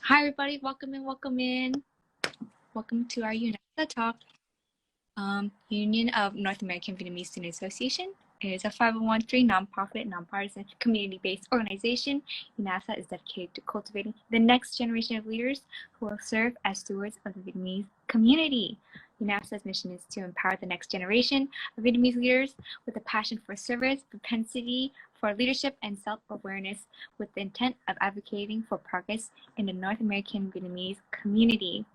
Hi, everybody. Welcome in, welcome in. Welcome to our UNAVSA Talk. Union of North American Vietnamese Student Association is a 501(c) nonprofit, nonpartisan, community-based organization. UNAVSA is dedicated to cultivating the next generation of leaders who will serve as stewards of the Vietnamese community. UNAVSA's mission is to empower the next generation of Vietnamese leaders with a passion for service, propensity for leadership, and self-awareness, with the intent of advocating for progress in the North American Vietnamese community.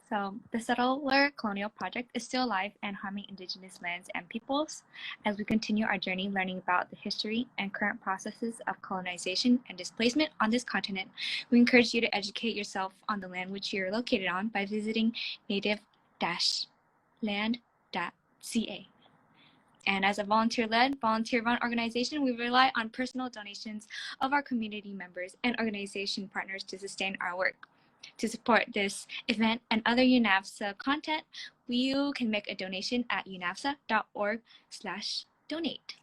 So the settler colonial project is still alive and harming indigenous lands and peoples. As we continue our journey learning about the history and current processes of colonization and displacement on this continent, we encourage you to educate yourself on the land which you're located on by visiting native-land.ca. And as a volunteer-led, volunteer-run organization, we rely on personal donations of our community members and organization partners to sustain our work. To support this event and other UNAVSA content, you can make a donation at unavsa.org/donate.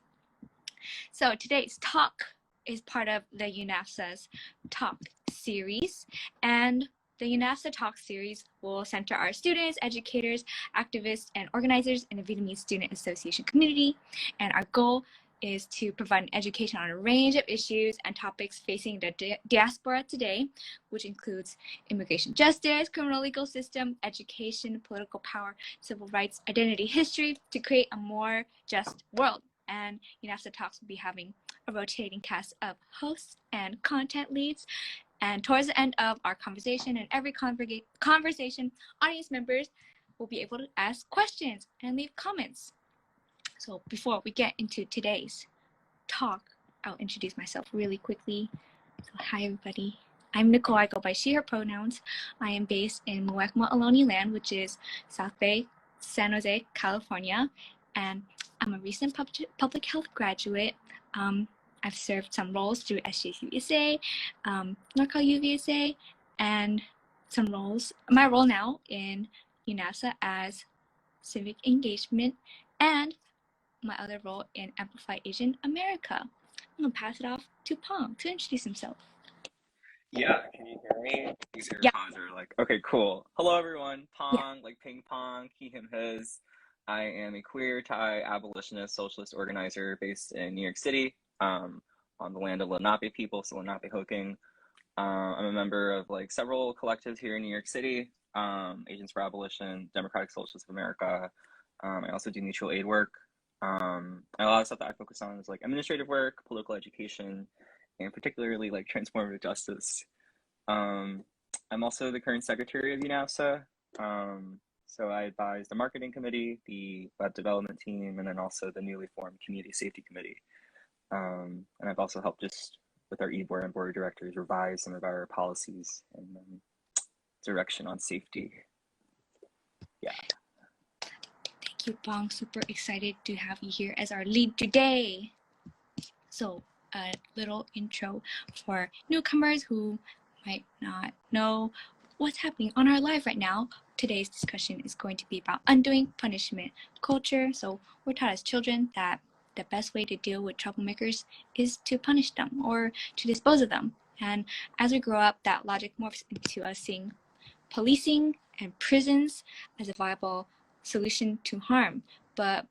So today's talk is part of the UNAVSA's Talk Series, and the UNAVSA Talk Series will center our students, educators, activists, and organizers in the Vietnamese Student Association community. And our goal is to provide an education on a range of issues and topics facing the diaspora today, which includes immigration justice, criminal legal system, education, political power, civil rights, identity, history, to create a more just world. And UNAVSA Talks will be having a rotating cast of hosts and content leads. And towards the end of our conversation and every conversation, audience members will be able to ask questions and leave comments. So before we get into today's talk, I'll introduce myself really quickly. So hi, everybody. I'm Nicole. I go by she, her pronouns. I am based in Muwekma land, which is South Bay, San Jose, California. And I'm a recent public health graduate. I've served some roles through SJUSA, NorCal UVSA, and some roles. My role now in UNAVSA as civic engagement, and my other role in Amplify Asian America. I'm gonna pass it off to Pong to introduce himself. Yeah, can you hear me? These earphones are like, okay, cool. Hello, everyone. Pong, like ping pong, he, him, his. I am a queer Thai abolitionist socialist organizer based in New York City, on the land of Lenape people, so Lenape Hoking. I'm a member of like several collectives here in New York City, Agents for Abolition, Democratic Socialists of America. I also do mutual aid work. A lot of stuff that I focus on is like administrative work, political education, and particularly like transformative justice. I'm also the current secretary of UNAVSA. So I advise the marketing committee, the web development team, and then also the newly formed community safety committee. And I've also helped just with our e-board and board of directors revise some of our policies and direction on safety. Yeah. Thank you, Pong. Super excited to have you here as our lead today. So a little intro for newcomers who might not know what's happening on our live right now. Today's discussion is going to be about undoing punishment culture. So we're taught as children that the best way to deal with troublemakers is to punish them or to dispose of them. And as we grow up, that logic morphs into us seeing policing and prisons as a viable solution to harm. But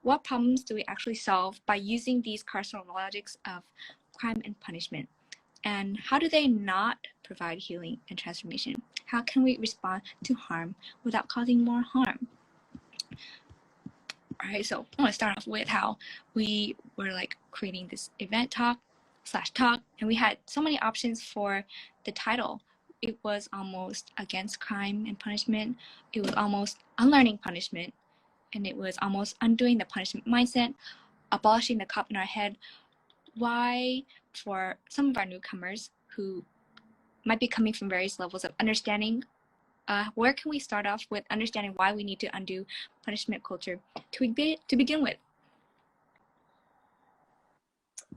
what problems do we actually solve by using these carceral logics of crime and punishment? And how do they not provide healing and transformation? How can we respond to harm without causing more harm? All right, so I want to start off with how we were like creating this event talk, and we had so many options for the title. It was almost against crime and punishment. It was almost unlearning punishment. And it was almost undoing the punishment mindset, abolishing the cop in our head. Why, for some of our newcomers who might be coming from various levels of understanding, where can we start off with understanding why we need to undo punishment culture to begin with?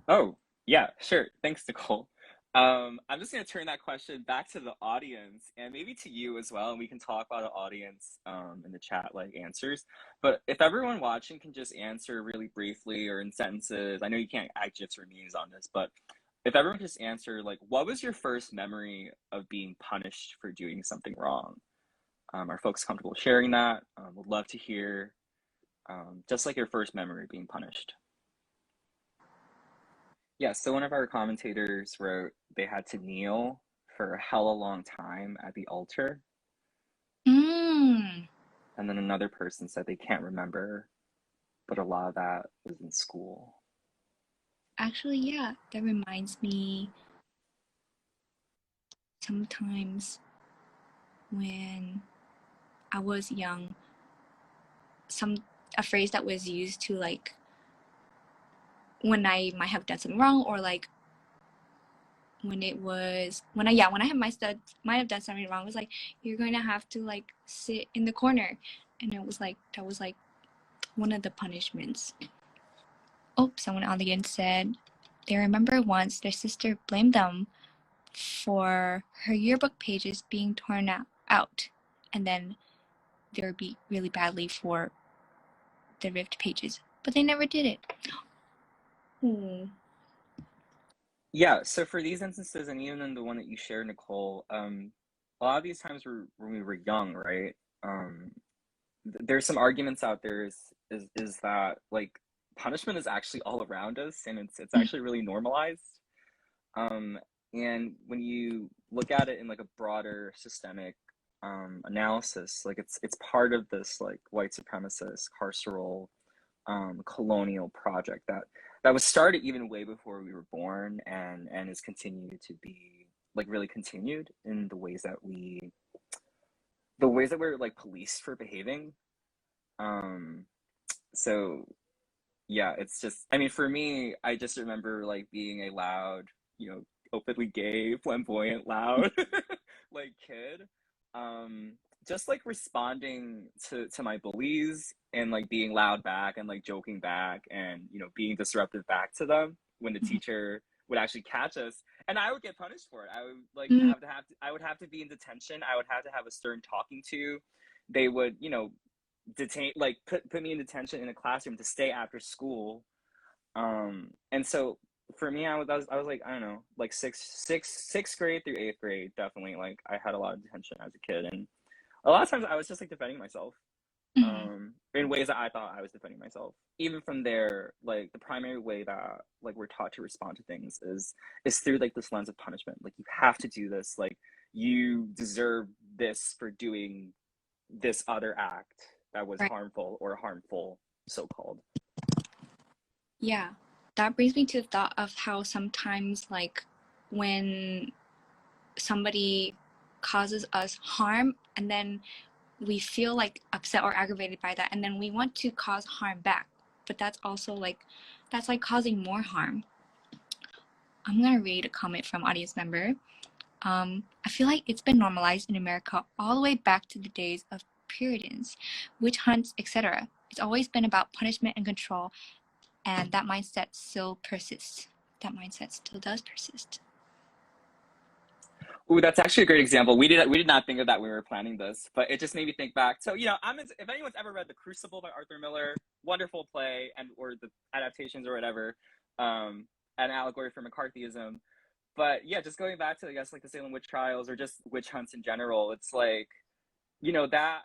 Oh, yeah, sure. Thanks, Nicole. I'm just going to turn that question back to the audience and maybe to you as well. And we can talk about the audience in the chat, like answers. But if everyone watching can just answer really briefly or in sentences, I know you can't add GIFs or memes on this, but if everyone could just answer, like, what was your first memory of being punished for doing something wrong? Are folks comfortable sharing that? Would love to hear just like your first memory of being punished. Yeah, so one of our commentators wrote they had to kneel for a hella long time at the altar. Mm. And then another person said they can't remember, but a lot of that was in school. Actually, yeah, that reminds me sometimes when I was young, a phrase that was used to like when I might have done something wrong, or like when I might have done something wrong, was like, you're going to have to like sit in the corner, and it was like that was like one of the punishments. Oh, someone on the end said they remember once their sister blamed them for her yearbook pages being torn out, and then they would be really badly for the ripped pages, but they never did it. Hmm. Yeah, so for these instances, and even in the one that you shared, Nicole, a lot of these times when we were young, right? There's some arguments out there is that like punishment is actually all around us, and it's actually really normalized. Um, and when you look at it in like a broader systemic analysis, like it's part of this like white supremacist carceral colonial project that was started even way before we were born, and is continued to be like really continued in the ways that we're like policed for behaving. So yeah, it's just, I mean, for me, I just remember like being a loud, you know, openly gay, flamboyant, loud like kid. Um, just like responding to my bullies and like being loud back and like joking back and, you know, being disruptive back to them when the teacher would actually catch us, and I would get punished for it. I would like I would have to be in detention. I would have to have a stern talking to. They would, you know, detain, like put me in detention in a classroom to stay after school. And so for me, I was like, I don't know, like sixth grade through eighth grade, definitely like I had a lot of detention as a kid, and a lot of times I was just like defending myself in ways that I thought I was defending myself. Even from there, like the primary way that like we're taught to respond to things is through like this lens of punishment. Like you have to do this, like you deserve this for doing this other act that was Right. harmful or harmful, so called. Yeah, that brings me to the thought of how sometimes like when somebody causes us harm, and then we feel like upset or aggravated by that, and then we want to cause harm back, but that's also like that's like causing more harm. I'm gonna read a comment from audience member. I feel like it's been normalized in America all the way back to the days of Puritans, witch hunts, etc. It's always been about punishment and control, and that mindset still persists. That mindset still does persist. Ooh, that's actually a great example. We did not think of that when we were planning this, but it just made me think back. So, you know, if anyone's ever read The Crucible by Arthur Miller, wonderful play, and or the adaptations or whatever, an allegory for McCarthyism. But yeah, just going back to, I guess, like the Salem witch trials or just witch hunts in general, it's like, you know, that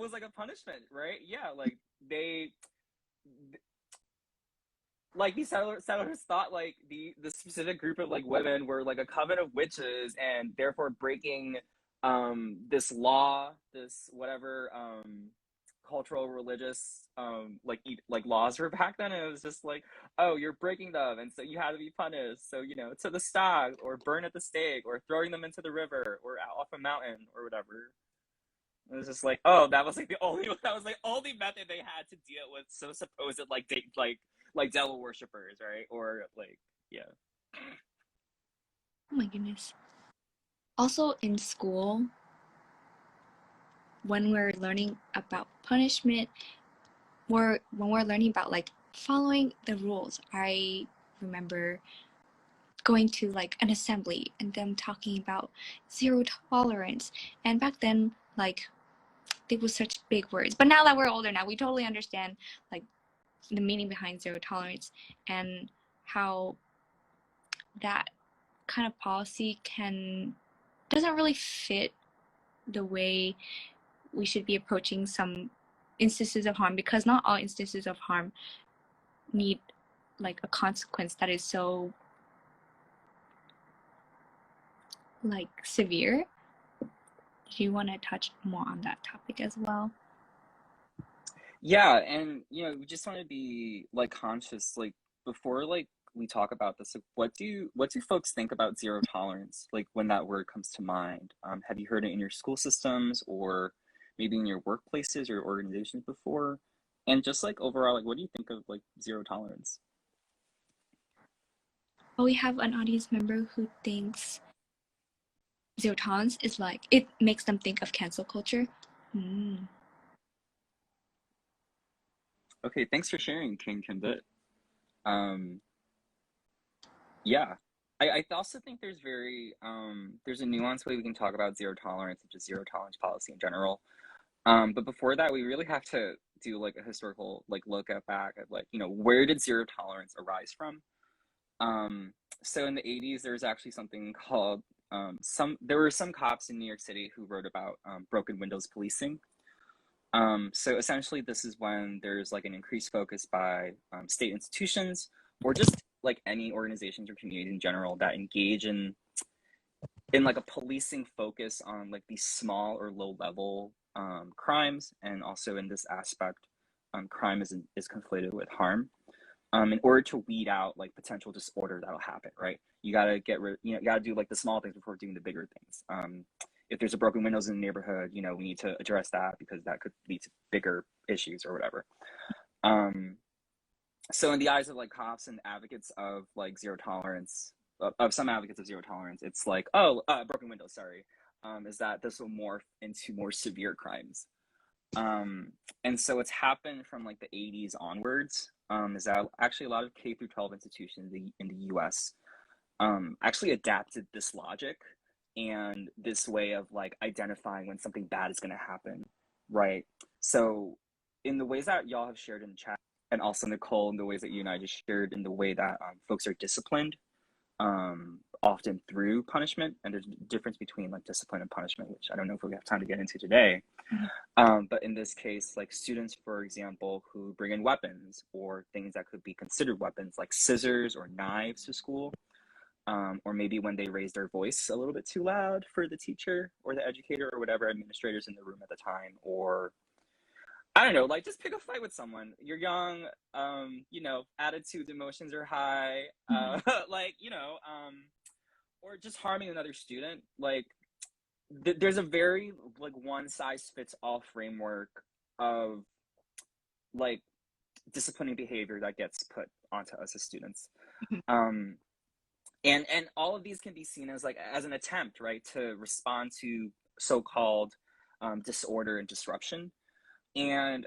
was like a punishment, right? Yeah, like they like these settlers thought like the specific group of like women were like a coven of witches, and therefore breaking this law, this whatever cultural religious like laws were back then, and it was just like, oh, you're breaking them, and so you had to be punished, so you know, to the stake or burn at the stake or throwing them into the river or off a mountain or whatever. It was just like, oh, that was like the only method they had to deal with so supposed like devil worshippers, right? Or like, yeah. Oh my goodness. Also in school, when we're learning about punishment, or when we're learning about like following the rules, I remember going to like an assembly and them talking about zero tolerance. And back then, like, they were such big words. But now that we're older now, we totally understand like the meaning behind zero tolerance and how that kind of policy doesn't really fit the way we should be approaching some instances of harm, because not all instances of harm need like a consequence that is so like severe. Do you want to touch more on that topic as well? Yeah, and we just want to be like conscious, like before like we talk about this, like what do folks think about zero tolerance? Like when that word comes to mind, have you heard it in your school systems or maybe in your workplaces or organizations before? And just like overall, like what do you think of like zero tolerance? Oh, we have an audience member who thinks zero tolerance is like, it makes them think of cancel culture. Okay, thanks for sharing, King Kimbit. Yeah. I also think there's a nuanced way we can talk about zero tolerance and just zero tolerance policy in general. But before that, we really have to do like a historical like look at back at like, where did zero tolerance arise from? So in the 80s, there was actually something called there were some cops in New York City who wrote about broken windows policing. So essentially, this is when there's like an increased focus by state institutions or just like any organizations or communities in general that engage in like a policing focus on like these small or low level crimes, and also in this aspect, crime is conflated with harm. In order to weed out like potential disorder that'll happen, right? You gotta get rid, you gotta do like the small things before doing the bigger things. If there's a broken windows in the neighborhood, we need to address that because that could lead to bigger issues or whatever. So in the eyes of like cops and advocates of like zero tolerance, of some advocates of zero tolerance, it's like, broken windows, sorry, is that this will morph into more severe crimes. And so it's happened from like the 80s onwards, is that actually a lot of K through 12 institutions in the US actually adapted this logic and this way of like identifying when something bad is going to happen, right? So in the ways that y'all have shared in the chat, and also Nicole, in the ways that you and I just shared, in the way that folks are disciplined, often through punishment, and there's a difference between like discipline and punishment, which I don't know if we have time to get into today. But in this case, like students, for example, who bring in weapons or things that could be considered weapons, like scissors or knives to school, or maybe when they raise their voice a little bit too loud for the teacher or the educator or whatever administrators in the room at the time, or I don't know, like just pick a fight with someone. You're young, attitudes, emotions are high, or just harming another student. Like there's a very like one size fits all framework of like disciplining behavior that gets put onto us as students. And all of these can be seen as like as an attempt, right, to respond to so-called disorder and disruption. And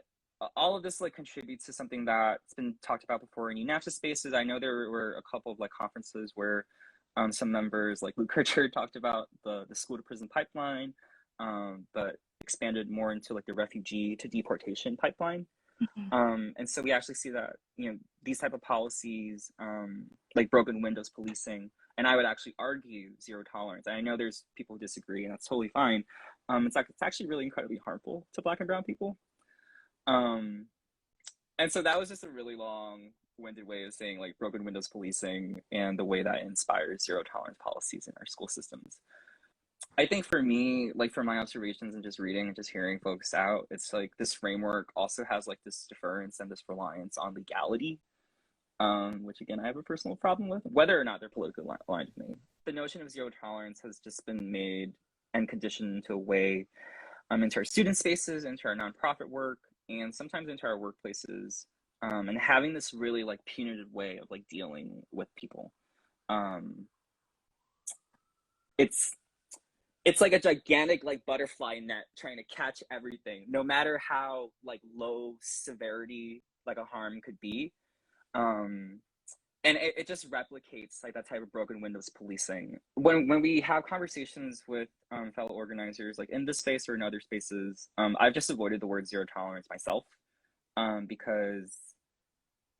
all of this like contributes to something that's been talked about before in UNAVSA spaces. I know there were a couple of like conferences where some members like Luke Richard talked about the school to prison pipeline, but expanded more into like the refugee to deportation pipeline. And so we actually see that, these type of policies, like broken windows policing, and I would actually argue zero tolerance. I know there's people who disagree, and that's totally fine. It's actually really incredibly harmful to Black and brown people. And so that was just a really long-winded way of saying like broken windows policing and the way that inspires zero tolerance policies in our school systems. I think for me, like from my observations and just reading and just hearing folks out, it's like this framework also has like this deference and this reliance on legality, which again, I have a personal problem with, whether or not they're politically aligned with me. The notion of zero tolerance has just been made and conditioned into a way into our student spaces, into our nonprofit work, and sometimes into our workplaces, and having this really like punitive way of like dealing with people. It's like a gigantic like butterfly net trying to catch everything, no matter how like low severity like a harm could be. And it just replicates like that type of broken windows policing. When we have conversations with fellow organizers, like in this space or in other spaces, I've just avoided the word zero tolerance myself, because,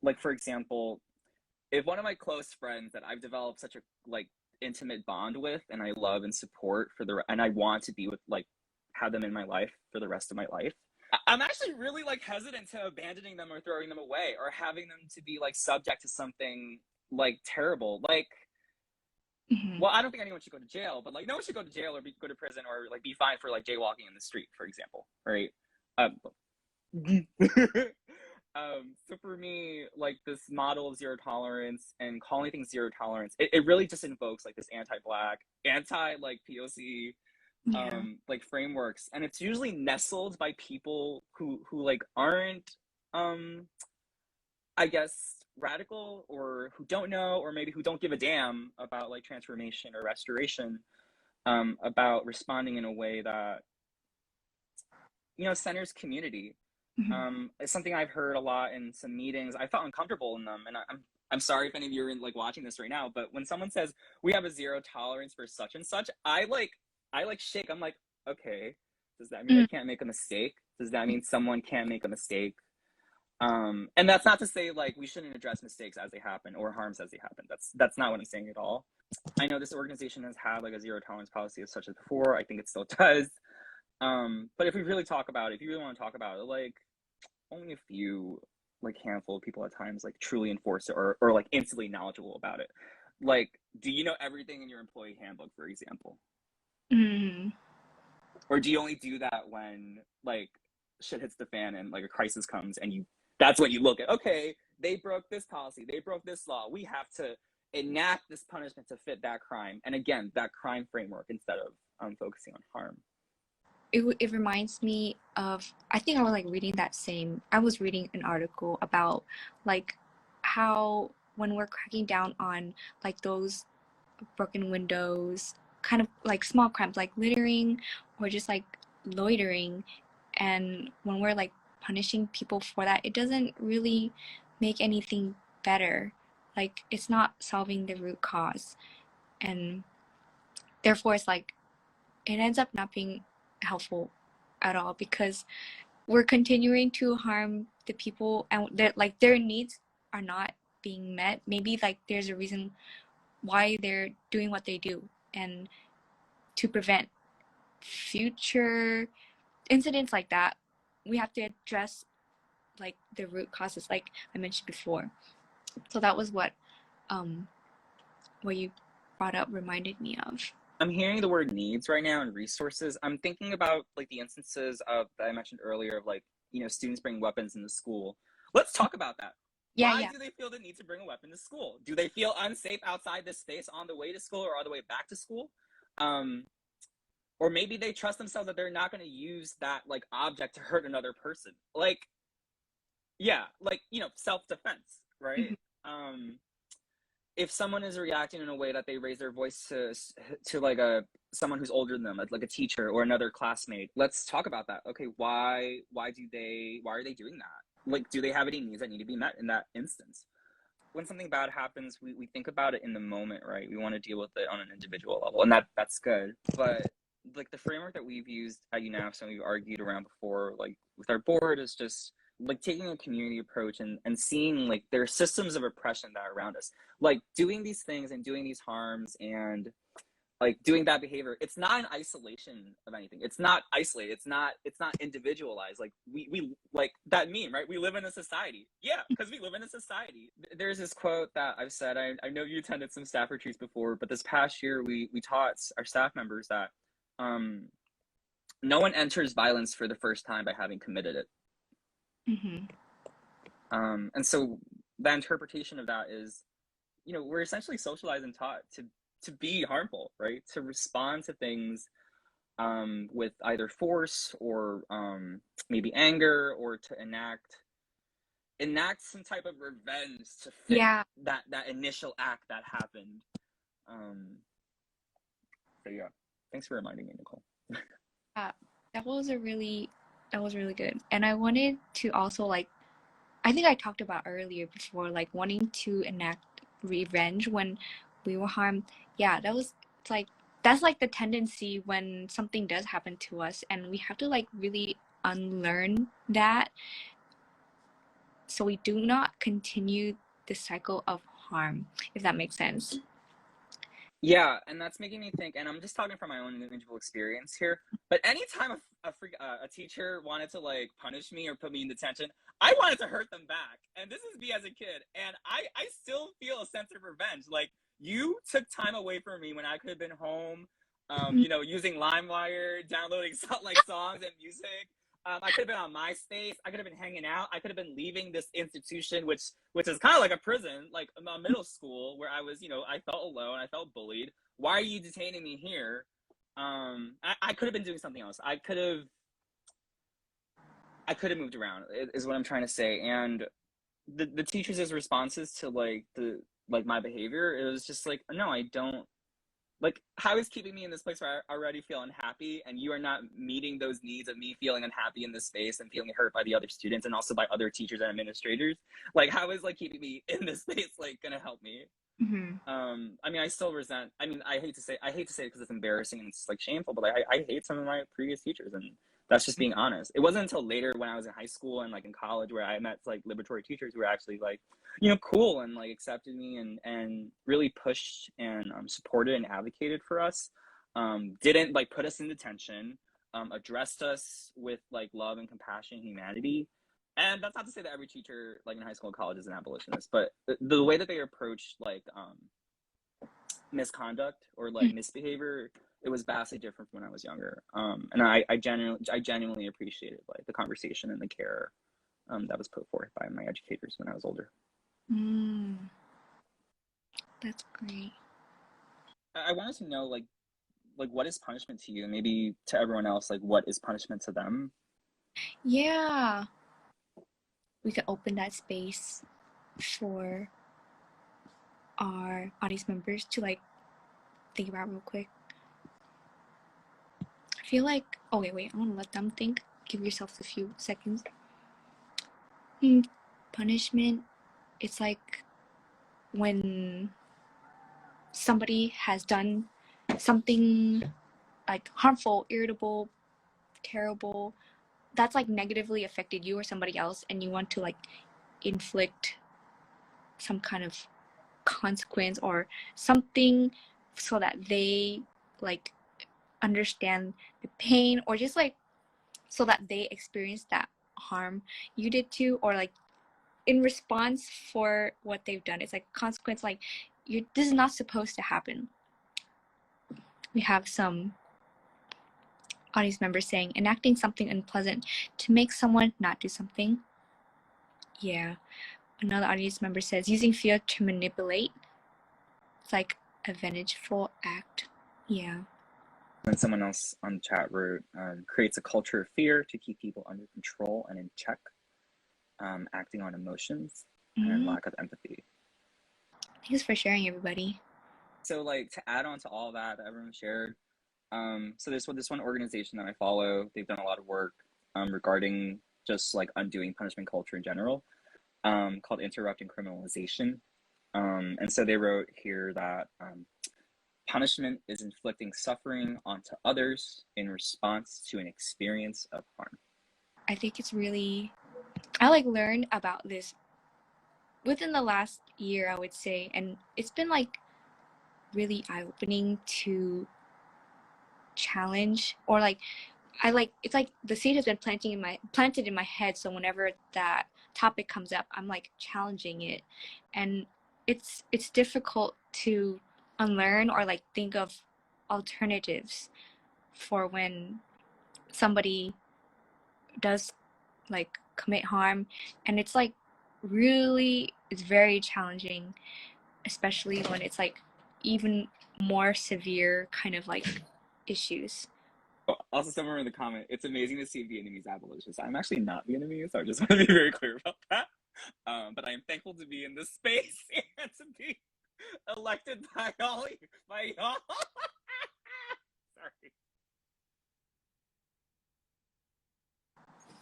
like for example, if one of my close friends that I've developed such a like intimate bond with, and I love and support and I want to be with, like, have them in my life for the rest of my life, I'm actually really like hesitant to abandoning them or throwing them away or having them to be like subject to something like terrible. Like, well, I don't think anyone should go to jail, but like no one should go to jail or go to prison or like be fined for like jaywalking in the street, for example, right? So for me, like this model of zero tolerance and calling things zero tolerance, it really just invokes like this anti-Black, like POC, like frameworks, and it's usually nestled by people who like aren't, I guess, radical, or who don't know, or maybe who don't give a damn about like transformation or restoration, about responding in a way that, you know, centers community. It's something I've heard a lot in some meetings. I felt uncomfortable in them, and I'm sorry if any of you are like watching this right now, but when someone says we have a zero tolerance for such and such, I like shake. I'm like, okay, does that mean I can't make a mistake? Does that mean someone can't make a mistake? And that's not to say like we shouldn't address mistakes as they happen or harms as they happen. That's not what I'm saying at all. I know this organization has had like a zero tolerance policy as such as before. I think it still does. But if we really talk about it, if you really want to talk about it, like only a few, like handful of people at times like truly enforce it or like instantly knowledgeable about it. Like, do you know everything in your employee handbook, for example? Or do you only do that when like shit hits the fan and like a crisis comes and that's when you look at, okay, they broke this policy, they broke this law, we have to enact this punishment to fit that crime, and again, that crime framework, instead of focusing on harm. It reminds me of, I think I was like I was reading an article about like how when we're cracking down on like those broken windows, kind of like small crimes like littering or just like loitering, and when we're like punishing people for that, it doesn't really make anything better. Like it's not solving the root cause, and therefore it's like it ends up not being helpful at all, because we're continuing to harm the people, and like their needs are not being met. Maybe like there's a reason why they're doing what they do, and to prevent future incidents like that, we have to address like the root causes, like I mentioned before. So that was what you brought up reminded me of. I'm hearing the word needs right now and resources. I'm thinking about like the instances of that I mentioned earlier of like, you know, students bring weapons into school. Let's talk about that. Why do they feel the need to bring a weapon to school? Do they feel unsafe outside this space on the way to school or on the way back to school? Or maybe they trust themselves that they're not going to use that like object to hurt another person. Like, yeah, like, you know, self-defense, right? If someone is reacting in a way that they raise their voice to like someone who's older than them, like a teacher or another classmate, let's talk about that. Okay, why are they doing that? Like, do they have any needs that need to be met in that instance? When something bad happens, we think about it in the moment, right? We want to deal with it on an individual level, and that's good. But like the framework that we've used at UNAVSA and we've argued around before, like with our board, is just like taking a community approach and seeing like there are systems of oppression that are around us, like doing these things and doing these harms and like doing that behavior. It's not an isolation of anything. It's not isolated. It's not individualized. Like we like that meme, right? We live in a society. Yeah, because we live in a society. There's this quote that I've said. I know you attended some staff retreats before, but this past year we taught our staff members that no one enters violence for the first time by having committed it. And so the interpretation of that is, you know, we're essentially socialized and taught to be harmful, right? To respond to things with either force or maybe anger, or to enact some type of revenge to fit that initial act that happened. So yeah, thanks for reminding me, Nicole. That was really good. And I wanted to also, like, I think I talked about earlier before, like wanting to enact revenge when we were harmed. Yeah, that's like the tendency when something does happen to us, and we have to like really unlearn that so we do not continue the cycle of harm, if that makes sense. Yeah, and that's making me think, and I'm just talking from my own individual experience here, but anytime a teacher wanted to like punish me or put me in detention, I wanted to hurt them back. And this is me as a kid, and I still feel a sense of revenge. Like, you took time away from me when I could have been home, you know, using LimeWire, downloading like songs and music. I could have been on MySpace. I could have been hanging out. I could have been leaving this institution, which is kind of like a prison, like a middle school, where I was, you know, I felt alone. I felt bullied. Why are you detaining me here? I could have been doing something else. I could have moved around, is what I'm trying to say. And the teachers' responses to like my behavior, it was just like, no, I don't. Like, how is keeping me in this place where I already feel unhappy, and you are not meeting those needs of me feeling unhappy in this space and feeling hurt by the other students and also by other teachers and administrators? Like, how is like keeping me in this space like gonna help me? I mean, I still resent. I mean, I hate to say it because it's embarrassing and it's like shameful, but like I hate some of my previous teachers, and that's just being honest. It wasn't until later when I was in high school and like in college where I met like liberatory teachers who were actually like, you know, cool and like accepted me and really pushed and supported and advocated for us. Didn't like put us in detention, addressed us with like love and compassion and humanity. And that's not to say that every teacher like in high school and college is an abolitionist, but the way that they approach like misconduct or like misbehavior, it was vastly different from when I was younger. And I genuinely appreciated like the conversation and the care that was put forth by my educators when I was older. That's great. I wanted to know like what is punishment to you? Maybe to everyone else, like what is punishment to them? Yeah. We could open that space for our audience members to like think about real quick. I feel like, oh wait, I want to let them think. Give yourselves a few seconds. Punishment, it's like when somebody has done something like harmful, irritable, terrible, that's like negatively affected you or somebody else, and you want to like inflict some kind of consequence or something so that they like understand the pain, or just like so that they experience that harm you did too, or like in response for what they've done. It's like consequence, like this is not supposed to happen. We have some audience members saying enacting something unpleasant to make someone not do something. Yeah. Another audience member says using fear to manipulate. It's like a vengeful act. Yeah. And someone else on the chat wrote, creates a culture of fear to keep people under control and in check, acting on emotions and lack of empathy. Thanks for sharing, everybody. So like to add on to all that everyone shared, so there's this one organization that I follow. They've done a lot of work regarding just like undoing punishment culture in general, called Interrupting Criminalization. And so they wrote here that punishment is inflicting suffering onto others in response to an experience of harm. I think it's really, I like learned about this within the last year, I would say, and it's been like really eye-opening to challenge, or like it's like the seed has been planted in my head, so whenever that topic comes up, I'm like challenging it, and it's difficult to unlearn or like think of alternatives for when somebody does like commit harm, and it's like really, it's very challenging, especially when it's like even more severe kind of like issues. Also, somewhere in the comment, it's amazing to see Vietnamese abolitionists. I'm actually not Vietnamese, so I just want to be very clear about that. But I am thankful to be in this space and to be elected by y'all. Sorry.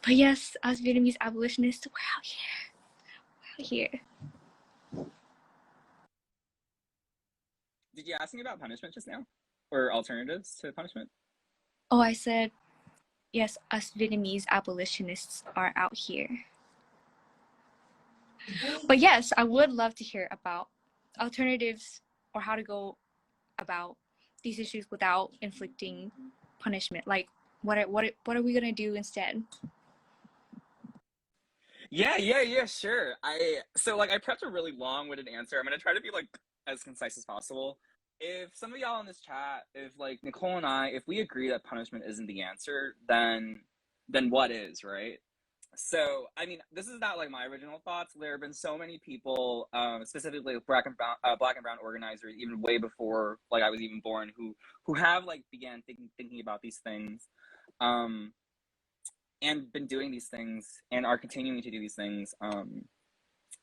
But yes, us Vietnamese abolitionists, we're out here. Did you ask me about punishment just now? Or alternatives to punishment? Oh, I said, yes, us Vietnamese abolitionists are out here. But yes, I would love to hear about alternatives or how to go about these issues without inflicting punishment. Like, what are we gonna do instead? Yeah, sure. I prepped a really long-winded answer. I'm gonna try to be like as concise as possible. If some of y'all in this chat, if like Nicole and I, if we agree that punishment isn't the answer, then what is, right? So, I mean, this is not like my original thoughts. There have been so many people, specifically black and brown organizers, even way before like I was even born, who have like began thinking about these things, um, and been doing these things and are continuing to do these things.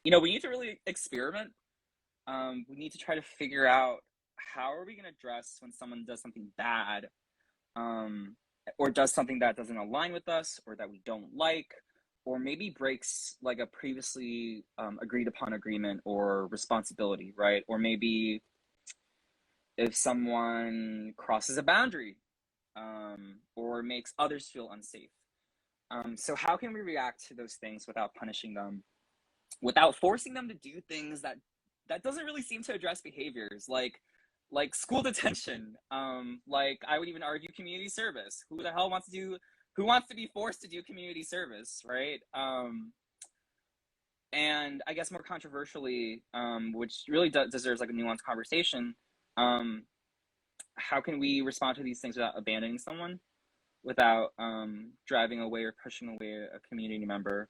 We need to really experiment. We need to try to figure out how are we going to address when someone does something bad, or does something that doesn't align with us or that we don't like, or maybe breaks like a previously agreed upon agreement or responsibility, right? Or maybe if someone crosses a boundary, or makes others feel unsafe. So how can we react to those things without punishing them, without forcing them to do things that doesn't really seem to address behaviors like school detention, like I would even argue community service. Who wants to be forced to do community service, right? And I guess more controversially, which really deserves like a nuanced conversation, how can we respond to these things without abandoning someone, without driving away or pushing away a community member?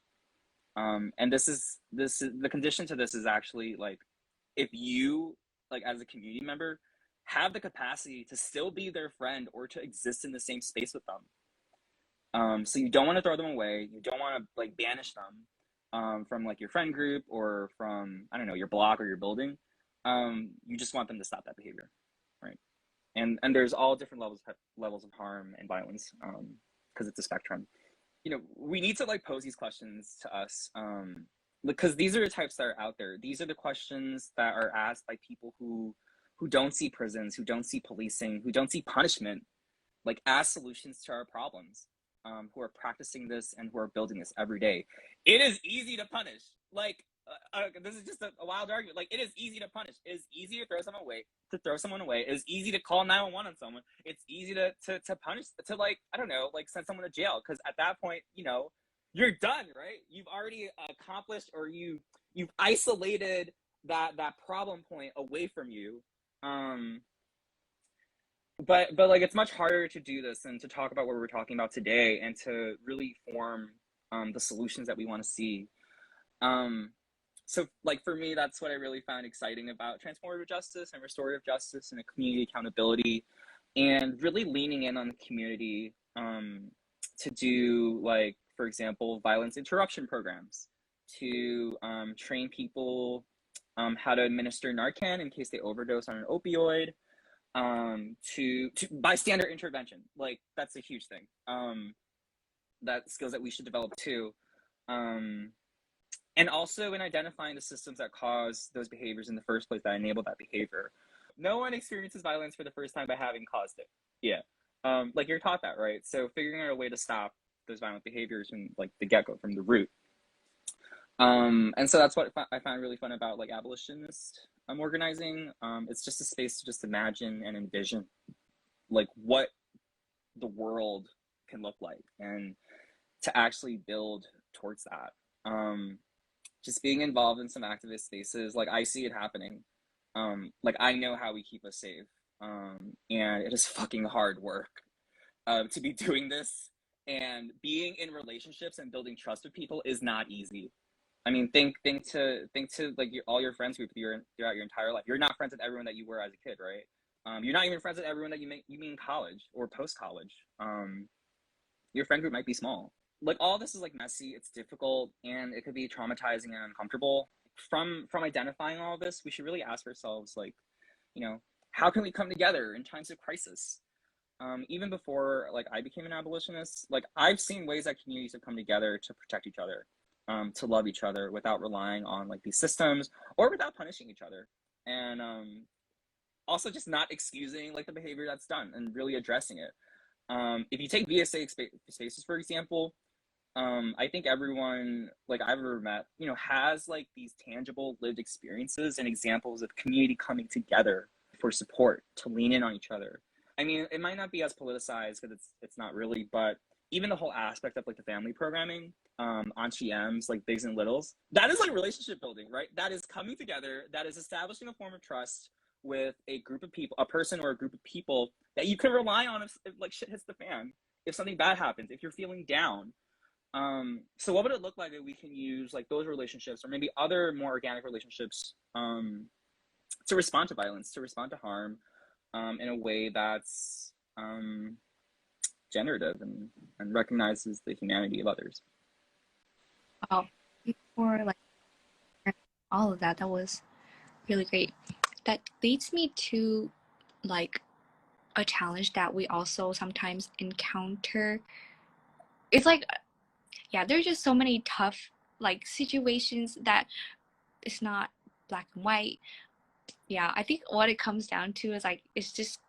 And this is the condition to this is actually like, if you like as a community member have the capacity to still be their friend or to exist in the same space with them. So you don't want to throw them away. You don't want to like banish them from like your friend group or from, I don't know, your block or your building. You just want them to stop that behavior, right? And there's all different levels of harm and violence, because it's a spectrum. We need to like pose these questions to us, because these are the types that are out there. These are the questions that are asked by people who don't see prisons, who don't see policing, who don't see punishment like as solutions to our problems, who are practicing this and who are building this every day. It is easy to punish. Like, this is just a wild argument. Like, it is easy to punish. It is easy to throw someone away. It is easy to call 911 on someone. It's easy to punish, to like, I don't know, like send someone to jail. Because at that point, you're done, right? You've already accomplished, or you've isolated that problem point away from you. But like, it's much harder to do this and to talk about what we're talking about today and to really form the solutions that we want to see. So like for me, that's what I really found exciting about transformative justice and restorative justice and community accountability, and really leaning in on the community, to do, like, for example, violence interruption programs, to train people how to administer Narcan in case they overdose on an opioid, to bystander intervention. Like, that's a huge thing. That skills that we should develop too. And also in identifying the systems that cause those behaviors in the first place, that enable that behavior. No one experiences violence for the first time by having caused it. Yeah. Like, you're taught that, right? So figuring out a way to stop those violent behaviors from like the get-go, from the root. And so that's what I found really fun about like abolitionist organizing. It's just a space to just imagine and envision like what the world can look like, and to actually build towards that. Just being involved in some activist spaces, like I see it happening. Like, I know how we keep us safe. And it is fucking hard work to be doing this, and being in relationships and building trust with people is not easy. I mean, think to like all your friends group throughout your entire life. You're not friends with everyone that you were as a kid, right? You're not even friends with everyone that you meet in college or post college. Your friend group might be small. Like, all this is like messy. It's difficult, and it could be traumatizing and uncomfortable. From identifying all of this, we should really ask ourselves, like, how can we come together in times of crisis? Even before like I became an abolitionist, like I've seen ways that communities have come together to protect each other, to love each other without relying on like these systems, or without punishing each other, and also just not excusing like the behavior that's done and really addressing it. If you take VSA spaces, for example, I think everyone like I've ever met, you know, has like these tangible lived experiences and examples of community coming together for support, to lean in on each other. I mean, it might not be as politicized because it's not really, but even the whole aspect of like the family programming, Auntie M's, like Bigs and Littles, that is like relationship building, right? That is coming together, that is establishing a form of trust with a group of people, a person or a group of people that you can rely on if like shit hits the fan, if something bad happens, if you're feeling down. So what would it look like if we can use like those relationships or maybe other more organic relationships to respond to violence, to respond to harm in a way that's generative and recognizes the humanity of others. Wow. For like all of that, that was really great. That leads me to like a challenge that we also sometimes encounter. It's like, yeah, there's just so many tough like situations that it's not black and white. Yeah, I think what it comes down to is like it's just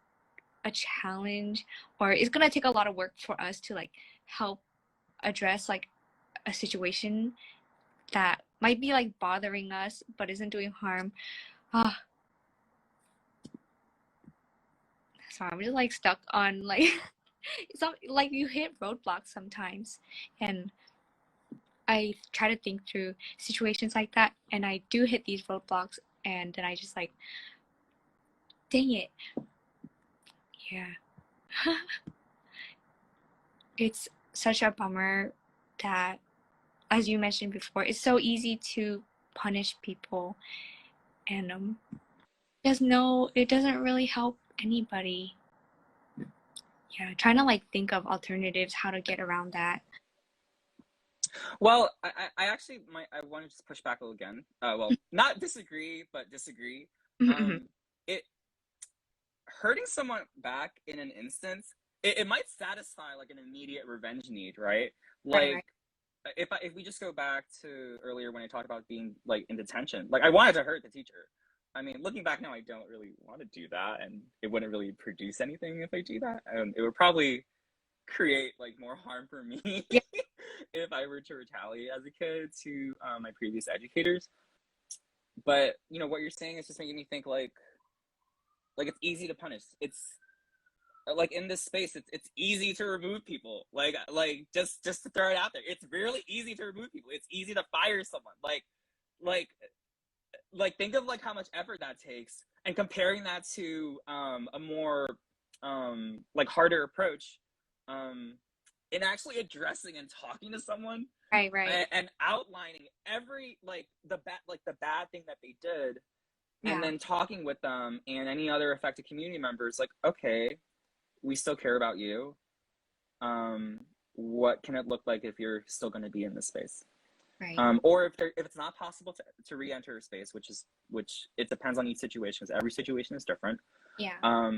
a challenge, or it's gonna take a lot of work for us to like help address like a situation that might be like bothering us but isn't doing harm. Ah, sorry, I'm just like stuck on like some like you hit roadblocks sometimes, and I try to think through situations like that, and I do hit these roadblocks, and then I just like, dang it, yeah. It's such a bummer that, as you mentioned before, it's so easy to punish people, and just no, it doesn't really help anybody. Yeah, trying to like think of alternatives, how to get around that. Well, I actually I want to just push back a little again. Well, not disagree, but disagree. Um, it hurting someone back in an instance, it might satisfy like an immediate revenge need, right? Right, Like right. if we just go back to earlier when I talked about being like in detention, like I wanted to hurt the teacher. I mean, looking back now, I don't really want to do that, and it wouldn't really produce anything if I do that. It would probably create like more harm for me Yeah, if I were to retaliate as a kid to my previous educators. But you know what you're saying is just making me think like it's easy to punish. It's like in this space, it's easy to remove people. Like just to throw it out there, it's really easy to remove people. It's easy to fire someone. Like think of like how much effort that takes, and comparing that to a more like harder approach in actually addressing and talking to someone right, right. and outlining every like the bad thing that they did, and Yeah, then talking with them and any other affected community members, like, okay, we still care about you. What can it look like if you're still going to be in this space? right. Or if it's not possible to re-enter a space, which it depends on each situation, because every situation is different. Yeah,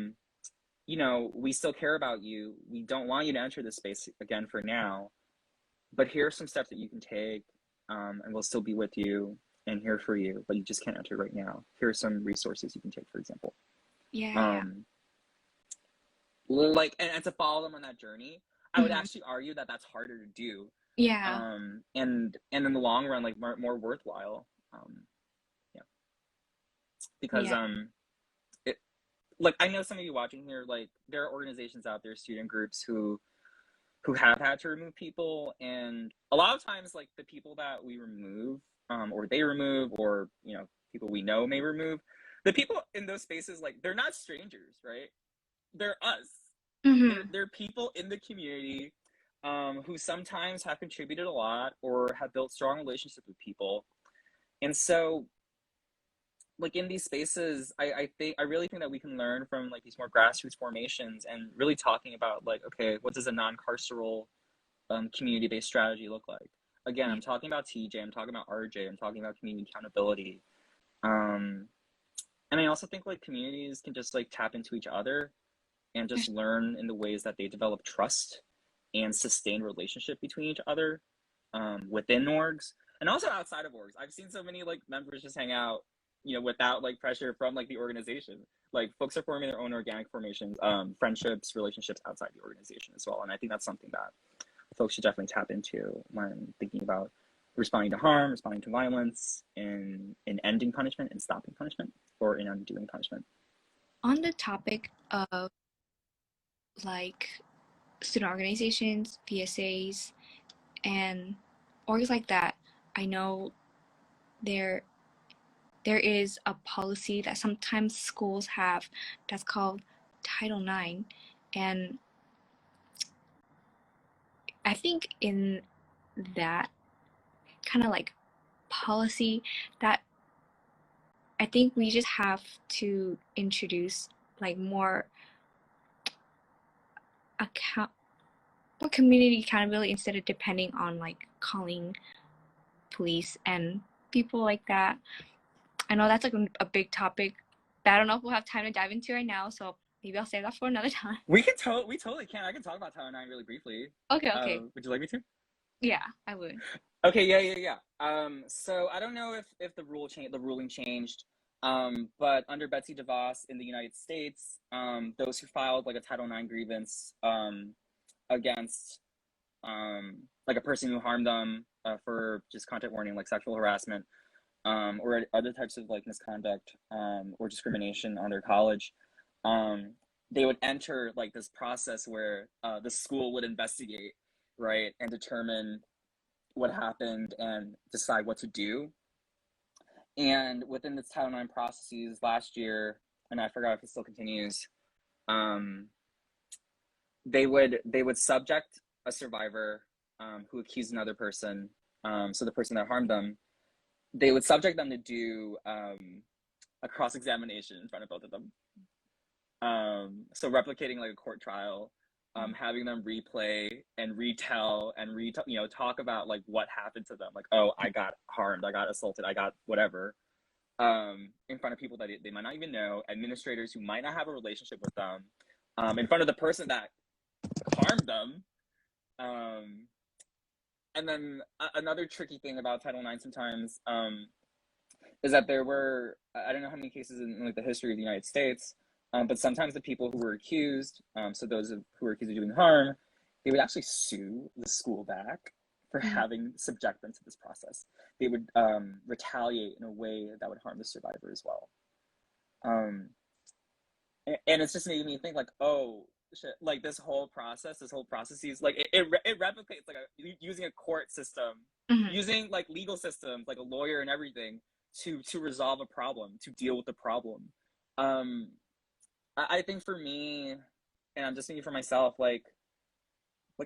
You know, we still care about you. We don't want you to enter this space again for now, but here are some steps that you can take, and we'll still be with you and here for you, but you just can't enter right now. Here are some resources you can take, for example. yeah, yeah. Like, and to follow them on that journey, I would Hmm. actually argue that that's harder to do, Yeah, and in the long run, like more worthwhile. Yeah, because yeah. it, like I know some of you watching here, like there are organizations out there, student groups who have had to remove people, and a lot of times like the people that we remove or they remove, or you know, people we know may remove, the people in those spaces, like they're not strangers, right? They're us. Hmm. They're people in the community who sometimes have contributed a lot or have built strong relationships with people. And so like in these spaces, I really think that we can learn from like these more grassroots formations and really talking about like, okay, what does a non-carceral community-based strategy look like? Again, Yeah, I'm talking about TJ, I'm talking about RJ, I'm talking about community accountability. Um, and I also think like communities can just like tap into each other and just learn in the ways that they develop trust and sustain relationship between each other within orgs and also outside of orgs. I've seen so many like members just hang out, you know, without like pressure from like the organization. Like folks are forming their own organic formations, friendships, relationships outside the organization as well. And I think that's something that folks should definitely tap into when thinking about responding to harm, responding to violence, in ending punishment and stopping punishment, or in undoing punishment. On the topic of like student organizations, PSAs, and orgs like that, I know there is a policy that sometimes schools have that's called Title IX, and I think in that kind of like policy, that I think we just have to introduce like more community accountability instead of depending on like calling police and people like that. I know that's like a big topic that I don't know if we'll have time to dive into right now, so maybe I'll save that for another time. We totally can. I can talk about Title IX really briefly. Okay. Would you like me to? Yeah, I would. Okay, yeah. So I don't know if the ruling changed, but under Betsy DeVos in the United States, those who filed like a Title IX grievance against like a person who harmed them for just content warning, like sexual harassment, or other types of like misconduct or discrimination on their college, they would enter like this process where the school would investigate, right, and determine what happened and decide what to do. And within this Title IX processes last year, and I forgot if it still continues, they would subject a survivor who accused another person, so the person that harmed them, they would subject them to do a cross-examination in front of both of them. So replicating like a court trial, having them replay and retell and talk about like what happened to them. Like, oh, I got harmed, I got assaulted, I got whatever, in front of people that they might not even know, administrators who might not have a relationship with them, in front of the person that harmed them. And then another tricky thing about Title IX sometimes is that there were, I don't know how many cases in like the history of the United States, but sometimes the people who were accused, so those who were accused of doing harm, they would actually sue the school back for having subject them to this process. They would retaliate in a way that would harm the survivor as well. And it's just making me think like, oh, shit, like this whole processes, like it replicates like using a court system, using like legal systems, like a lawyer and everything to resolve a problem, to deal with the problem. I think for me, and I'm just thinking for myself, like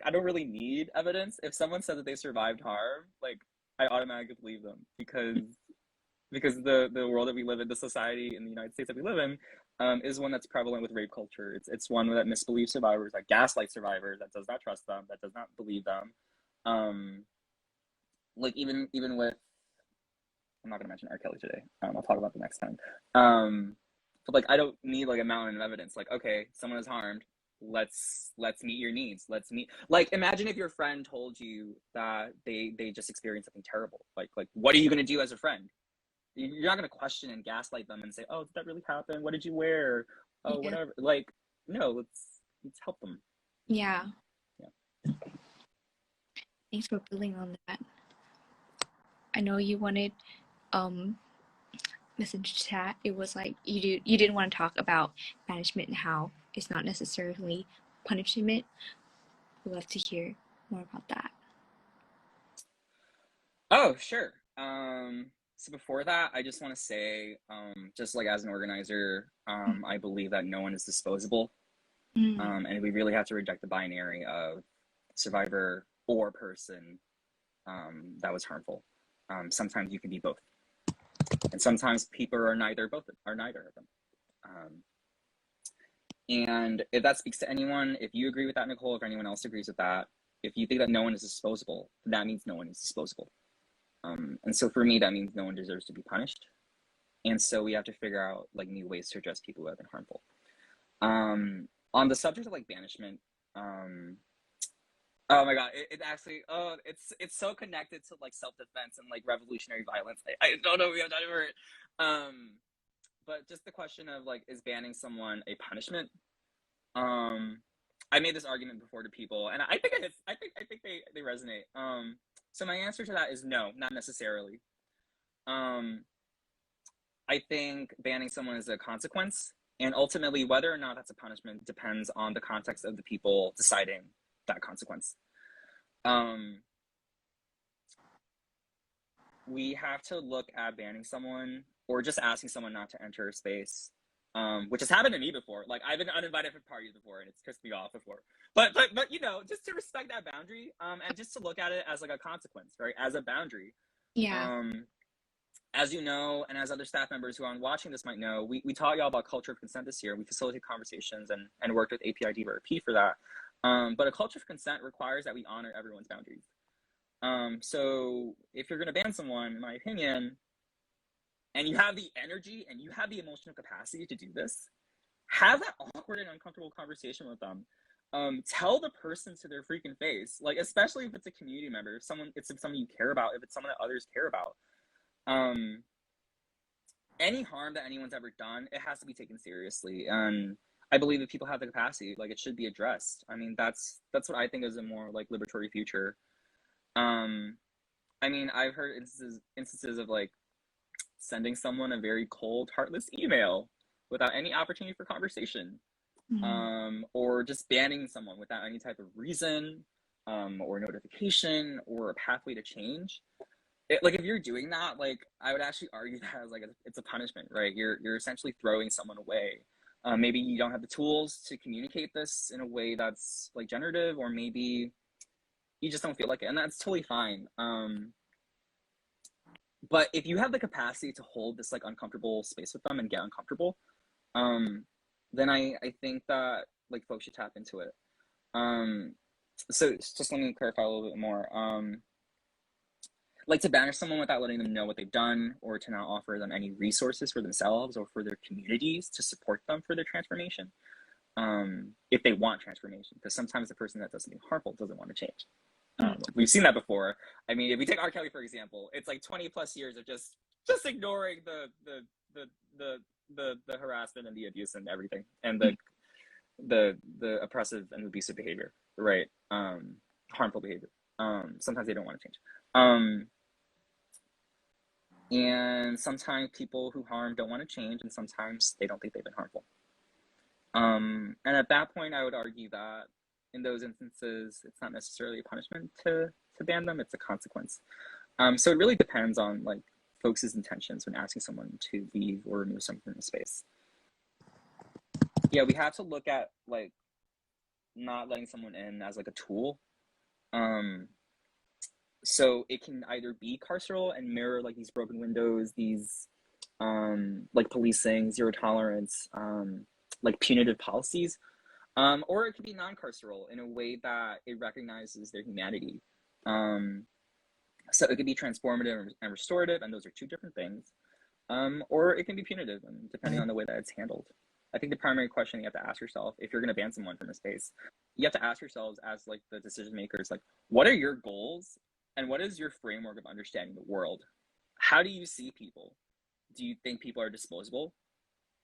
I don't really need evidence. If someone said that they survived harm, like I automatically believe them because the world that we live in, the society in the United States that we live in, is one that's prevalent with rape culture. It's one that misbelieves survivors, that gaslight survivors, that does not trust them, that does not believe them. Like even with, I'm not gonna mention R. Kelly today. I'll talk about the next time. But like I don't need like a mountain of evidence. Like, okay, someone is harmed. Let's meet your needs. Let's meet. Like, imagine if your friend told you that they just experienced something terrible. Like what are you gonna do as a friend? You're not gonna question and gaslight them and say, "Oh, did that really happen? What did you wear? Oh, whatever." Like, no, let's help them. Yeah. Thanks for building on that. I know you wanted message chat. It was like you didn't want to talk about banishment and how it's not necessarily punishment. We'd love to hear more about that. Oh, sure. So before that, I just want to say, just like as an organizer, I believe that no one is disposable. And we really have to reject the binary of survivor or person that was harmful. Sometimes you can be both. And sometimes people are neither of them. And if that speaks to anyone, if you agree with that, Nicole, if anyone else agrees with that, if you think that no one is disposable, that means no one is disposable. And so for me, that means no one deserves to be punished. And so we have to figure out like new ways to address people who have been harmful. On the subject of like banishment, oh my God, it actually, it's so connected to like self-defense and like revolutionary violence. I don't know if we have time for it. But just the question of like, is banning someone a punishment? I made this argument before to people, and I think I think they resonate. So my answer to that is no, not necessarily. I think banning someone is a consequence, and ultimately whether or not that's a punishment depends on the context of the people deciding that consequence. We have to look at banning someone or just asking someone not to enter a space, which has happened to me before. Like, I've been uninvited for parties before, and it's pissed me off before. But you know, just to respect that boundary, and just to look at it as like a consequence, right? As a boundary. Yeah. As you know, and as other staff members who are watching this might know, we taught y'all about culture of consent this year. We facilitate conversations and worked with APID for that. But a culture of consent requires that we honor everyone's boundaries. So if you're going to ban someone, in my opinion, and you have the energy and you have the emotional capacity to do this, have that awkward and uncomfortable conversation with them. Tell the person to their freaking face, like, especially if it's a community member, if it's someone you care about, if it's someone that others care about. Any harm that anyone's ever done, it has to be taken seriously. And I believe if people have the capacity, like, it should be addressed. I mean, that's what I think is a more like liberatory future. I mean, I've heard instances of like sending someone a very cold, heartless email without any opportunity for conversation, or just banning someone without any type of reason, or notification or a pathway to change. Like, if you're doing that, like, I would actually argue that as like it's a punishment, right? You're essentially throwing someone away. Maybe you don't have the tools to communicate this in a way that's like generative, or maybe you just don't feel like it, and that's totally fine. But if you have the capacity to hold this like uncomfortable space with them and get uncomfortable, then I think that like folks should tap into it. So just let me clarify a little bit more. Like, to banish someone without letting them know what they've done, or to not offer them any resources for themselves or for their communities to support them for their transformation, if they want transformation, because sometimes the person that does something harmful doesn't want to change. We've seen that before. I mean, if we take R. Kelly, for example, it's like 20 plus years of just ignoring the harassment and the abuse and everything, and the oppressive and abusive behavior, right? Harmful behavior. Sometimes they don't want to change. And sometimes people who harm don't want to change, and sometimes they don't think they've been harmful. And at that point, I would argue that in those instances, it's not necessarily a punishment to ban them, it's a consequence. So it really depends on like folks' intentions when asking someone to leave or remove someone from the space. Yeah, we have to look at like not letting someone in as like a tool. So it can either be carceral and mirror like these broken windows, these like policing, zero tolerance, like punitive policies, or it could be non-carceral in a way that it recognizes their humanity. So it could be transformative and restorative, and those are two different things. Or it can be punitive, and depending on the way that it's handled. I think the primary question you have to ask yourself, if you're going to ban someone from a space, you have to ask yourselves as like the decision makers, like, what are your goals and what is your framework of understanding the world? How do you see people? Do you think people are disposable?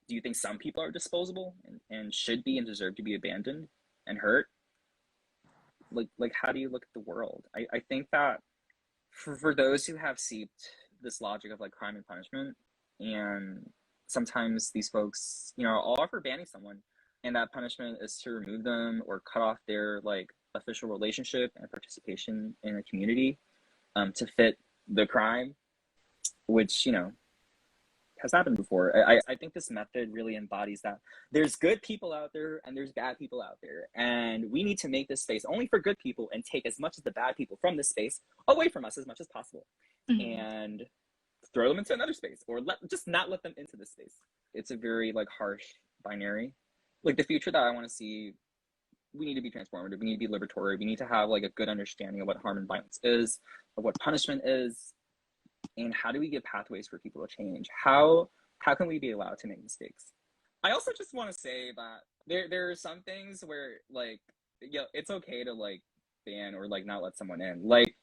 Do you think some people are disposable and should be and deserve to be abandoned and hurt? Like how do you look at the world? I think that for those who have seeped this logic of like crime and punishment, and sometimes these folks, you know, all offer banning someone, and that punishment is to remove them or cut off their like official relationship and participation in a community, to fit the crime, which, you know, has happened before. I think this method really embodies that there's good people out there and there's bad people out there, and we need to make this space only for good people and take as much of the bad people from this space away from us as much as possible, and throw them into another space, or just not let them into this space. It's a very like harsh binary. Like, the future that I want to see, we need to be transformative, we need to be liberatory, we need to have like a good understanding of what harm and violence is, of what punishment is, and how do we give pathways for people to change? How can we be allowed to make mistakes? I also just want to say that there are some things where like, yeah, it's okay to like ban or like not let someone in. Like,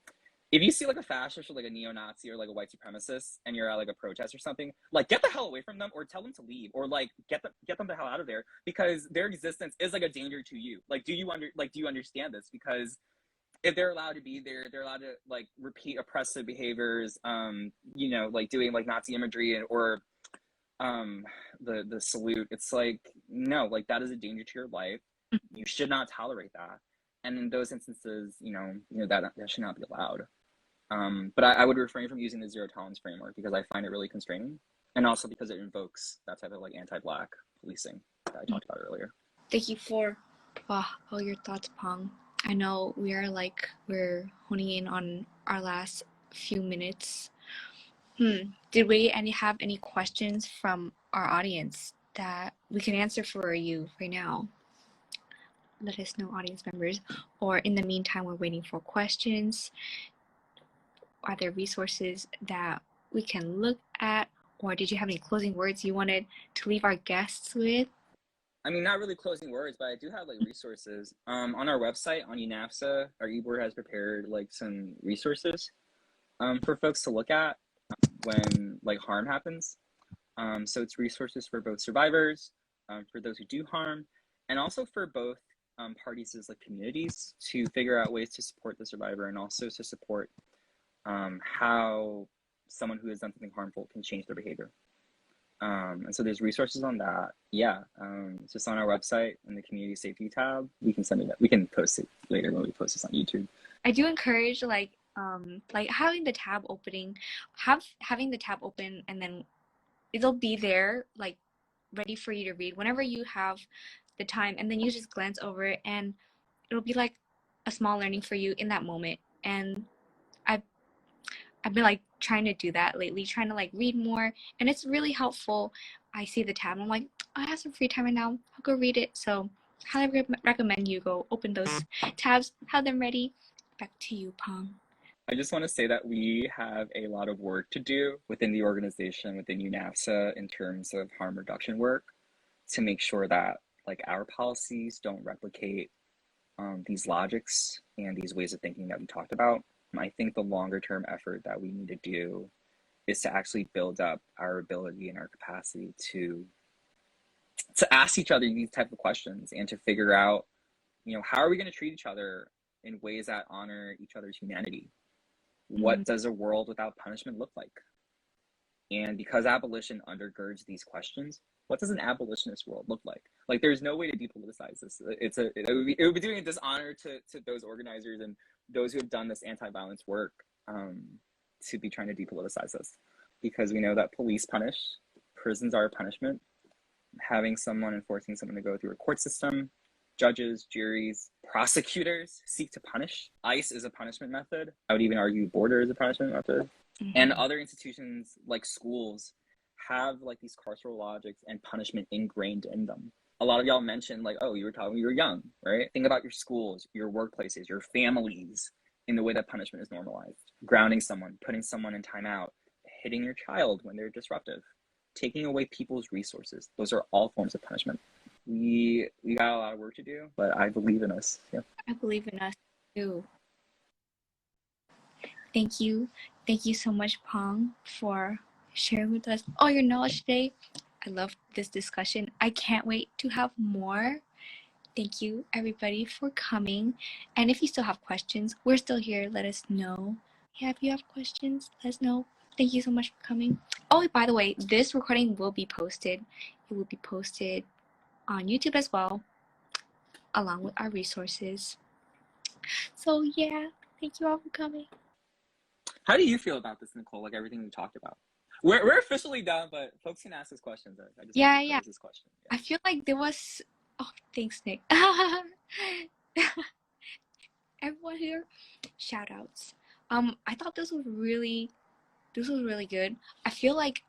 if you see like a fascist or like a neo-Nazi or like a white supremacist and you're at like a protest or something, like get the hell away from them or tell them to leave or like get them the hell out of there, because their existence is like a danger to you. Like, do you understand this? Because if they're allowed to be there, they're allowed to like repeat oppressive behaviors, you know, like doing like Nazi imagery or the salute. It's like, no, like that is a danger to your life. You should not tolerate that. And in those instances, you know that should not be allowed. But I would refrain from using the zero tolerance framework because I find it really constraining, and also because it invokes that type of like anti-Black policing that I talked about earlier. Thank you for all your thoughts, Pong. I know we're honing in on our last few minutes. Did we have any questions from our audience that we can answer for you right now? Let us know, audience members. Or in the meantime, we're waiting for questions. Are there resources that we can look at? Or did you have any closing words you wanted to leave our guests with? I mean, not really closing words, but I do have like resources. On our website, on UNAVSA, our e-board has prepared like some resources for folks to look at when like harm happens. So it's resources for both survivors, for those who do harm, and also for both parties as like communities to figure out ways to support the survivor and also to support how someone who has done something harmful can change their behavior. And so there's resources on that. Yeah, it's just on our website in the community safety tab. We can send it. We can post it later when we post this on YouTube. I do encourage like having the tab opening, having the tab open, and then it'll be there like ready for you to read whenever you have the time, and then you just glance over it and it'll be like a small learning for you in that moment. And I've been like trying to do that lately, trying to like read more, and it's really helpful. I see the tab and I'm like, I have some free time right now, I'll go read it. So highly recommend you go open those tabs, have them ready. Back to you, Pong. I just want to say that we have a lot of work to do within the organization, within UNAVSA, in terms of harm reduction work, to make sure that like our policies don't replicate these logics and these ways of thinking that we talked about. I think the longer term effort that we need to do is to actually build up our ability and our capacity to ask each other these type of questions and to figure out, you know, how are we going to treat each other in ways that honor each other's humanity? What does a world without punishment look like? And because abolition undergirds these questions, what does an abolitionist world look like? Like, there's no way to depoliticize this. It would be doing a dishonor to those organizers and those who have done this anti-violence work to be trying to depoliticize this. Because we know that police punish, prisons are a punishment. Having someone, enforcing someone to go through a court system, judges, juries, prosecutors seek to punish. ICE is a punishment method. I would even argue border is a punishment method. And other institutions like schools have like these carceral logics and punishment ingrained in them. A lot of y'all mentioned like, oh, you were talking when you were young, right? Think about your schools, your workplaces, your families in the way that punishment is normalized. Grounding someone, putting someone in timeout, hitting your child when they're disruptive, taking away people's resources. Those are all forms of punishment. We got a lot of work to do, but I believe in us. Yeah. I believe in us too. Thank you so much, Pong, for sharing with us all your knowledge today. I love this discussion. I can't wait to have more. Thank you, everybody, for coming. And if you still have questions, we're still here. Let us know. Yeah, if you have questions, let us know. Thank you so much for coming. Oh, by the way, this recording will be posted. It will be posted on YouTube as well, along with our resources. So yeah, thank you all for coming. How do you feel about this, Nicole? Like everything we talked about? We're officially done, but folks can ask us questions. I just want to pose this question. Yeah. I feel like there was. Oh, thanks, Nick. Everyone here, shout outs. I thought this was really good. I feel like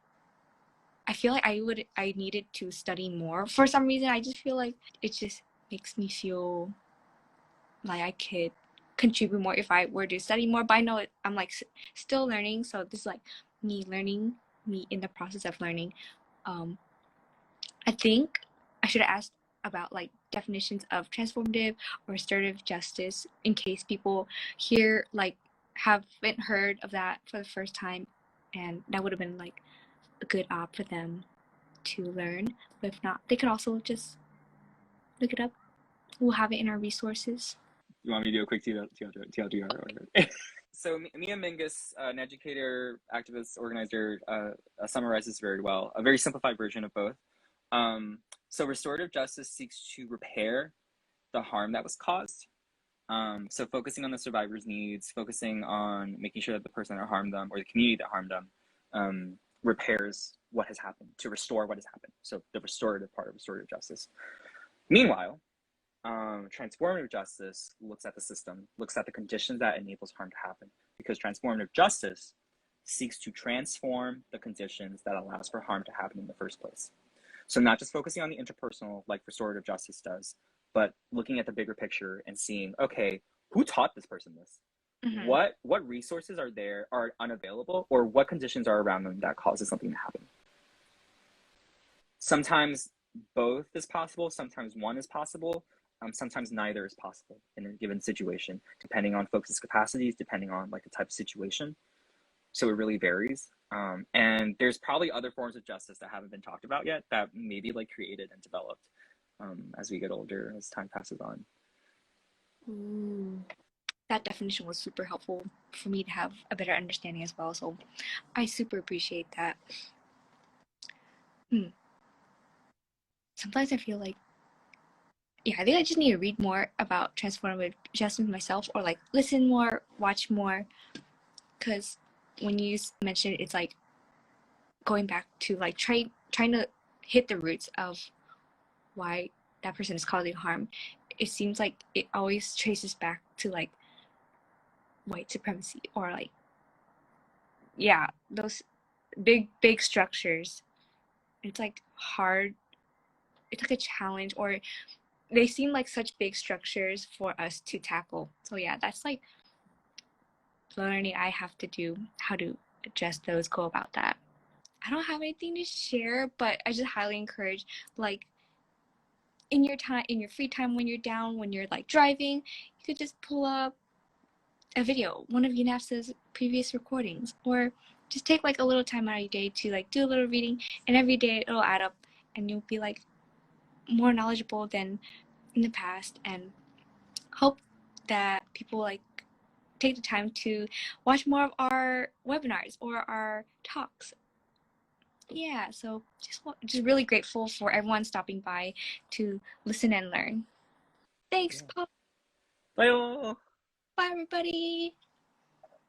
I needed to study more. For some reason, I just feel like it just makes me feel like I could contribute more if I were to study more. But I know I'm like still learning, so this is like me learning, me in the process of learning. I think I should have asked about like definitions of transformative or restorative justice in case people hear like haven't heard of that for the first time, and that would have been like a good op for them to learn. But if not, they could also just look it up. We'll have it in our resources. You want me to do a quick TLDR? So Mia Mingus, an educator, activist, organizer, summarizes very well, a very simplified version of both. So restorative justice seeks to repair the harm that was caused. So focusing on the survivor's needs, focusing on making sure that the person that harmed them or the community that harmed them repairs what has happened, to restore what has happened. So the restorative part of restorative justice. Meanwhile, transformative justice looks at the system, looks at the conditions that enables harm to happen, because transformative justice seeks to transform the conditions that allows for harm to happen in the first place. So not just focusing on the interpersonal like restorative justice does, but looking at the bigger picture and seeing, okay, who taught this person this? Mm-hmm. What resources are unavailable, or what conditions are around them that causes something to happen? Sometimes both is possible, sometimes one is possible, sometimes neither is possible in a given situation, depending on folks' capacities, depending on like the type of situation. So it really varies. And there's probably other forms of justice that haven't been talked about yet that may be like created and developed as we get older, as time passes on. Ooh, that definition was super helpful for me to have a better understanding as well. So I super appreciate that. Sometimes I feel like, yeah, I think I just need to read more about transformative justice myself, or like listen more, watch more. Because when you mentioned it's like going back to like trying to hit the roots of why that person is causing harm, it seems like it always traces back to like white supremacy, or like, yeah, those big structures. It's like hard, it's like a challenge, or they seem like such big structures for us to tackle. So yeah, that's like learning I have to do, how to address those, go about that. I don't have anything to share, but I just highly encourage, like, in your free time, when you're down, when you're like driving, you could just pull up a video, one of UNAVSA's previous recordings, or just take like a little time out of your day to like do a little reading, and every day it'll add up and you'll be like more knowledgeable than in the past. And hope that people like take the time to watch more of our webinars or our talks. Yeah, so just really grateful for everyone stopping by to listen and learn. Thanks, Paul. Bye all. Bye, everybody.